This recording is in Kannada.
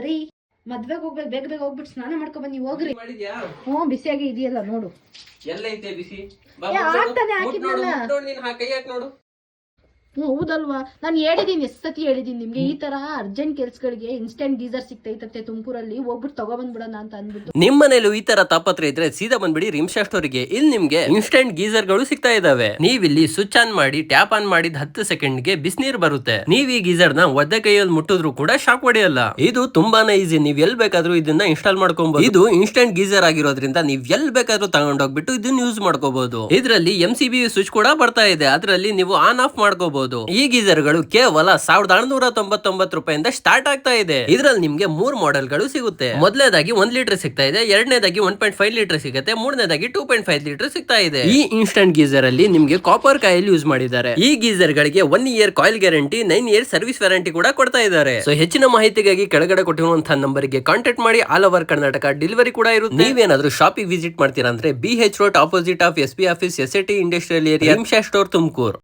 ರೀ ಮದ್ವೆಗೆ ಹೋಗ್ಬೇಕು, ಬೇಗ ಬೇಗ ಹೋಗ್ಬಿಟ್ಟು ಸ್ನಾನ ಮಾಡ್ಕೊಂಡ್ ಬನ್ನಿ ಹೋಗ್ರಿ. ಮಾಡಿದ್ಯಾ? ಬಿಸಿಯಾಗಿ ಇದೆಯಲ್ಲ ನೋಡು. ಎಲ್ಲೈತೆ ಬಿಸಿ? ಆಗ್ತಾನೆ ಹಾಕಿದ್ನಲ್ಲ. ಕೈ ಹಾಕಿ ನೋಡು. ಹೌದಲ್ವಾ, ನಾನು ಹೇಳಿದೀನಿ, ಎಷ್ಟು ಸತಿ ಹೇಳಿದೀನಿ ನಿಮ್ಗೆ, ಈ ತರ ಅರ್ಜೆಂಟ್ ಕೆಲ್ಸಗಳಿಗೆ ಇನ್ಸ್ಟೆಂಟ್ ಗೀಸರ್ ಸಿಗ್ತೈತೆ ತುಮಕೂರಲ್ಲಿ, ಹೋಗ್ಬಿಟ್ಟು ತಗೊಬಂದ್ಬಿಡೋಣ ಅಂತ ಅಂದ್ಬಿಟ್ಟು. ನಿಮ್ ಮನೇಲೂ ಈ ತರ ತಾಪತ್ರ ಇದ್ರೆ ಸೀದಾ ಬಂದ್ಬಿಡಿ ರಿಮ್ಶಾ ಸ್ಟೋರಿಗೆ. ಇಲ್ಲಿ ನಿಮ್ಗೆ ಇನ್ಸ್ಟೆಂಟ್ ಗೀಸರ್ ಗಳು ಸಿಗ್ತಾ ಇದಾವೆ. ನೀವಿಲ್ಲಿ ಸ್ವಿಚ್ ಆನ್ ಮಾಡಿ ಟ್ಯಾಪ್ ಆನ್ ಮಾಡಿದ 10 ಸೆಕೆಂಡ್ಗೆ ಬಿಸಿನೀರ್ ಬರುತ್ತೆ. ನೀವ್ ಈ ಗೀಸರ್ ನ ಒದ್ದೆ ಕೈಯಲ್ಲಿ ಮುಟ್ಟಿದ್ರು ಕೂಡ ಶಾಕ್ ಹೊಡೆಯಲ್ಲ. ಇದು ತುಂಬಾನೇ ಈಸಿ, ನೀವ್ ಎಲ್ ಬೇಕಾದ್ರೂ ಇದನ್ನ ಇನ್ಸ್ಟಾಲ್ ಮಾಡ್ಕೊಬಹುದು. ಇದು ಇನ್ಸ್ಟೆಂಟ್ ಗೀಸರ್ ಆಗಿರೋದ್ರಿಂದ ನೀವ್ ಎಲ್ ಬೇಕಾದ್ರೂ ತಗೊಂಡೋಗ್ಬಿಟ್ಟು ಇದನ್ನ ಯೂಸ್ ಮಾಡ್ಕೋಬಹುದು. ಇದರಲ್ಲಿ MCB ಸ್ವಿಚ್ ಕೂಡ ಬರ್ತಾ ಇದೆ, ಅದರಲ್ಲಿ ನೀವು ಆನ್ ಆಫ್ ಮಾಡ್ಕೋಬಹುದು. ಈ ಗೀಸರ್ ಗಳು ಕೇವಲ 1699 ರೂಪಾಯಿಂದ ಸ್ಟಾರ್ಟ್ ಆಗ್ತಾ ಇದೆ. ಇದರಲ್ಲಿ ನಿಮ್ಗೆ 3 ಮಾಡೆಲ್ ಗಳು ಸಿಗುತ್ತೆ. ಮೊದಲನೇದಾಗಿ 1 ಲೀಟರ್ ಸಿಗ್ತಾ ಇದೆ, ಎರಡನೇದಾಗಿ 1.5 ಲೀಟರ್ ಸಿಗುತ್ತೆ, ಮೂರನೇದಾಗಿ 2.5 ಲೀಟರ್ ಸಿಗ್ತಾ ಇದೆ. ಈ ಇನ್ಸ್ಟೆಂಟ್ ಗೀಸರ್ ಅಲ್ಲಿ ನಿಮ್ಗೆ ಕಾಪರ್ ಕಾಯಿಲ್ ಯೂಸ್ ಮಾಡಿದ್ದಾರೆ. ಈ ಗೀಸರ್ ಗಳಿಗೆ 1 year coil guarantee, 9 year service warranty ಕೂಡ ಕೊಡ್ತಾ ಇದ್ದಾರೆ. ಸೊ ಹೆಚ್ಚಿನ ಮಾಹಿತಿಗಾಗಿ ಕೆಳಗಡೆ ಕೊಟ್ಟಿರುವಂತಹ ನಂಬರ್ ಗೆ ಕಾಂಟ್ಯಾಕ್ಟ್ ಮಾಡಿ. ಆಲ್ ಓವರ್ ಕರ್ನಾಟಕ ಡೆಲಿವರಿ ಕೂಡ ಇರುತ್ತೆ. ನೀವೇನಾದ್ರೂ ಶಾಪಿಗೆ ವಿಸಿಟ್ ಮಾಡ್ತೀರಾ ಅಂದ್ರೆ BH road opposite of SB office, SAT industrial area, Rimsha store, Tumakuru.